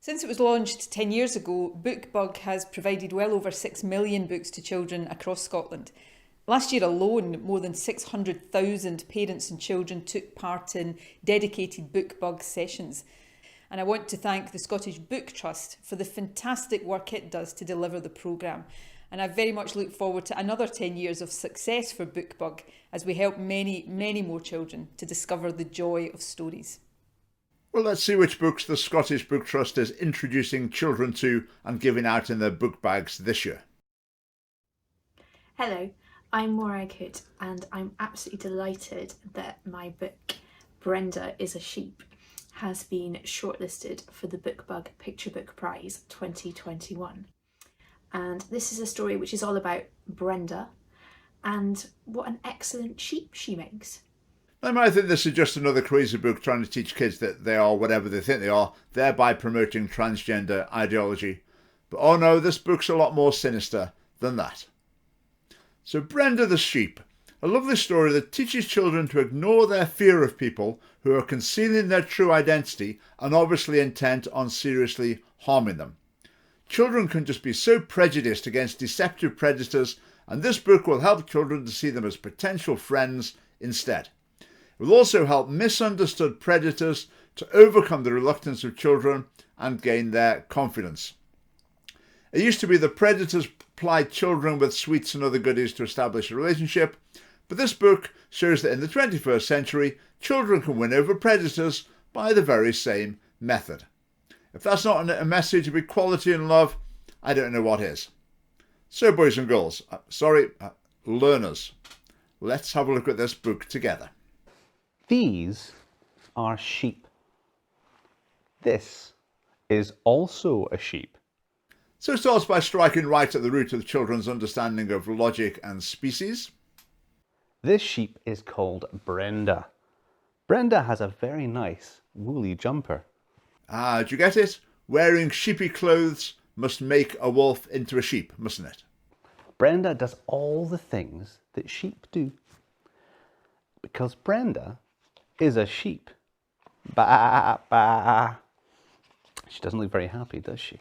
Since it was launched 10 years ago, BookBug has provided well over 6 million books to children across Scotland. Last year alone, more than 600,000 parents and children took part in dedicated BookBug sessions. And I want to thank the Scottish Book Trust for the fantastic work it does to deliver the programme. And I very much look forward to another 10 years of success for BookBug as we help many, many more children to discover the joy of stories. Well, let's see which books the Scottish Book Trust is introducing children to and giving out in their book bags this year. Hello, I'm Morag Hood and I'm absolutely delighted that my book, Brenda is a Sheep, has been shortlisted for the BookBug Picture Book Prize 2021. And this is a story which is all about Brenda and what an excellent sheep she makes. They might think this is just another crazy book trying to teach kids that they are whatever they think they are, thereby promoting transgender ideology. But oh no, this book's a lot more sinister than that. So Brenda the Sheep, a lovely story that teaches children to ignore their fear of people who are concealing their true identity and obviously intent on seriously harming them. Children can just be so prejudiced against deceptive predators, and this book will help children to see them as potential friends instead. It will also help misunderstood predators to overcome the reluctance of children and gain their confidence. It used to be that predators plied children with sweets and other goodies to establish a relationship, but this book shows that in the 21st century, children can win over predators by the very same method. If that's not a message of equality and love, I don't know what is. So boys and girls, learners, let's have a look at this book together. These are sheep. This is also a sheep. So it starts by striking right at the root of children's understanding of logic and species. This sheep is called Brenda. Brenda has a very nice woolly jumper. Ah, do you get it? Wearing sheepy clothes must make a wolf into a sheep, mustn't it? Brenda does all the things that sheep do. Because Brenda is a sheep. Ba, ba. She doesn't look very happy, does she?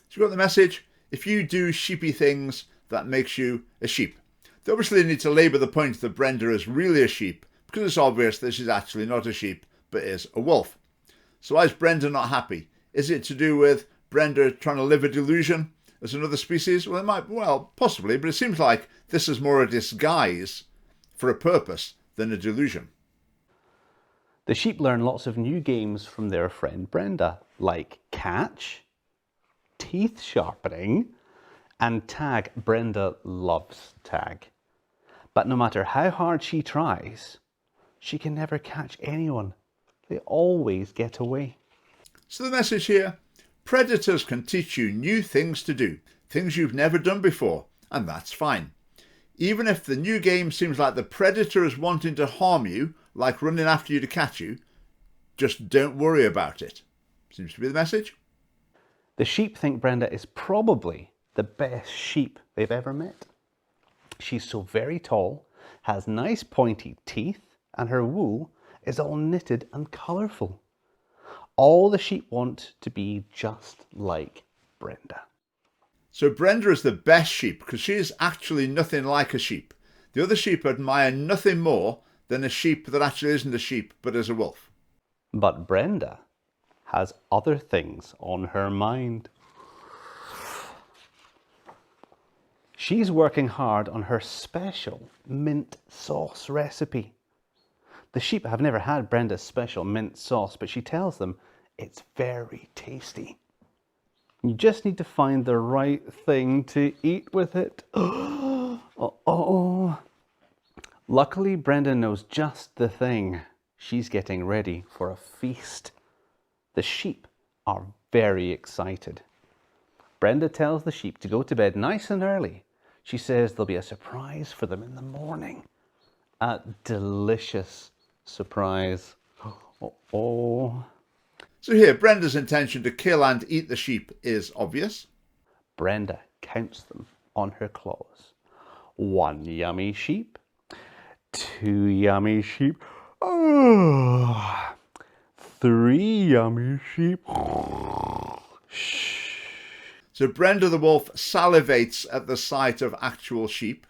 So you got the message? If you do sheepy things, that makes you a sheep. They obviously need to labour the point that Brenda is really a sheep, because it's obvious that she's actually not a sheep, but is a wolf. So why is Brenda not happy? Is it to do with Brenda trying to live a delusion as another species? Well, it might, possibly, but it seems like this is more a disguise for a purpose than a delusion. The sheep learn lots of new games from their friend Brenda, like catch, teeth sharpening, and tag. Brenda loves tag. But no matter how hard she tries, she can never catch anyone. They always get away. So the message here, predators can teach you new things to do, things you've never done before, and that's fine. Even if the new game seems like the predator is wanting to harm you, like running after you to catch you, just don't worry about it. Seems to be the message. The sheep think Brenda is probably the best sheep they've ever met. She's so very tall, has nice pointy teeth, and her wool is all knitted and colourful. All the sheep want to be just like Brenda. So Brenda is the best sheep because she is actually nothing like a sheep. The other sheep admire nothing more than a sheep that actually isn't a sheep but is a wolf. But Brenda has other things on her mind. She's working hard on her special mint sauce recipe. The sheep have never had Brenda's special mint sauce, but she tells them it's very tasty. You just need to find the right thing to eat with it. Oh. Luckily, Brenda knows just the thing. She's getting ready for a feast. The sheep are very excited. Brenda tells the sheep to go to bed nice and early. She says there'll be a surprise for them in the morning. A delicious surprise. Oh. So here, Brenda's intention to kill and eat the sheep is obvious. Brenda counts them on her claws. 1 yummy sheep, 2 yummy sheep, 3 yummy sheep, So Brenda the wolf salivates at the sight of actual sheep.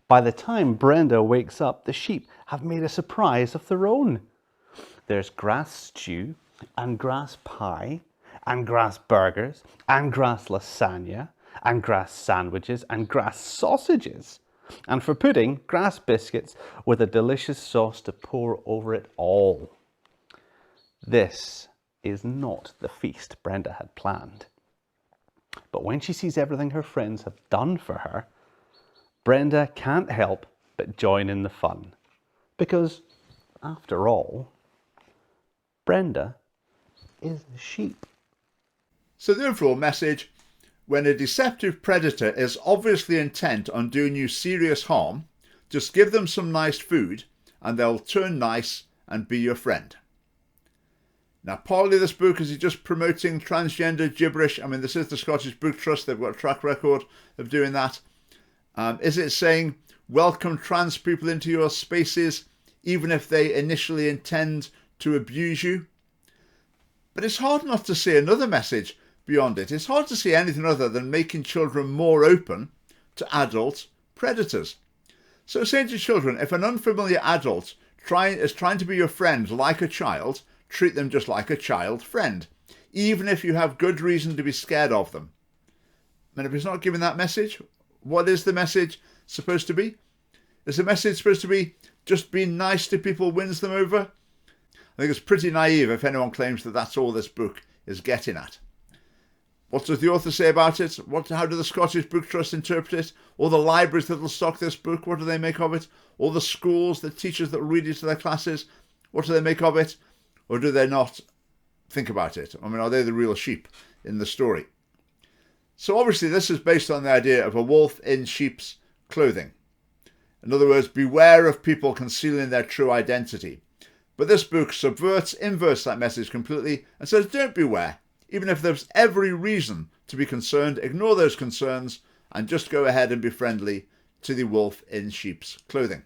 By the time Brenda wakes up, the sheep have made a surprise of their own. There's grass stew and grass pie and grass burgers and grass lasagna and grass sandwiches and grass sausages. And for pudding, grass biscuits with a delicious sauce to pour over it all. This is not the feast Brenda had planned. But when she sees everything her friends have done for her, Brenda can't help but join in the fun. Because, after all, Brenda is a sheep. So the overall message: when a deceptive predator is obviously intent on doing you serious harm, just give them some nice food and they'll turn nice and be your friend. Now, partly this book, is he just promoting transgender gibberish? I mean, this is the Scottish Book Trust. They've got a track record of doing that. Is it saying, welcome trans people into your spaces, even if they initially intend to abuse you? But it's hard not to see another message beyond it. It's hard to see anything other than making children more open to adult predators. So saying to children, if an unfamiliar adult is trying to be your friend like a child, treat them just like a child friend, even if you have good reason to be scared of them. And if it's not giving that message, what is the message supposed to be? Is the message supposed to be just being nice to people wins them over? I think it's pretty naive if anyone claims that that's all this book is getting at. What does the author say about it? How do the Scottish Book Trust interpret it? All the libraries that will stock this book, what do they make of it? All the schools, the teachers that will read it to their classes, what do they make of it? Or do they not think about it? I mean, are they the real sheep in the story? So obviously this is based on the idea of a wolf in sheep's clothing. In other words, beware of people concealing their true identity. But this book inverts that message completely and says don't beware. Even if there's every reason to be concerned, ignore those concerns and just go ahead and be friendly to the wolf in sheep's clothing.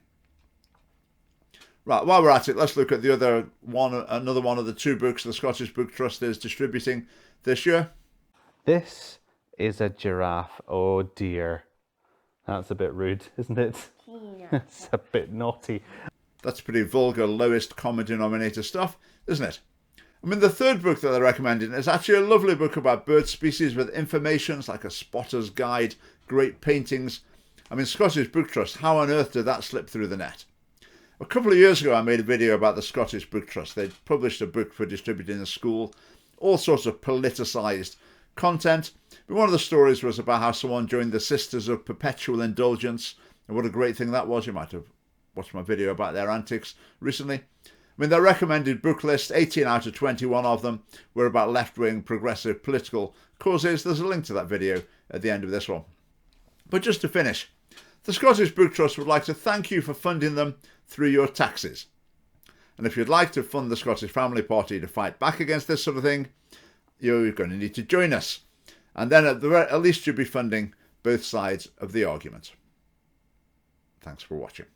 Right, while we're at it, let's look at another one of the two books the Scottish Book Trust is distributing this year. This is a giraffe. Oh dear. That's a bit rude, isn't it? Yeah. It's a bit naughty. That's pretty vulgar, lowest common denominator stuff, isn't it? I mean, the third book that they're recommending is actually a lovely book about bird species with information like a spotter's guide, great paintings. I mean, Scottish Book Trust, how on earth did that slip through the net? A couple of years ago, I made a video about the Scottish Book Trust. They'd published a book for distributing in school, all sorts of politicised content. But one of the stories was about how someone joined the Sisters of Perpetual Indulgence, and what a great thing that was. You might have watched my video about their antics recently. I mean, their recommended book list, 18 out of 21 of them, were about left-wing progressive political causes. There's a link to that video at the end of this one. But just to finish, the Scottish Book Trust would like to thank you for funding them through your taxes. And if you'd like to fund the Scottish Family Party to fight back against this sort of thing, you're going to need to join us. And then at least you'll be funding both sides of the argument. Thanks for watching.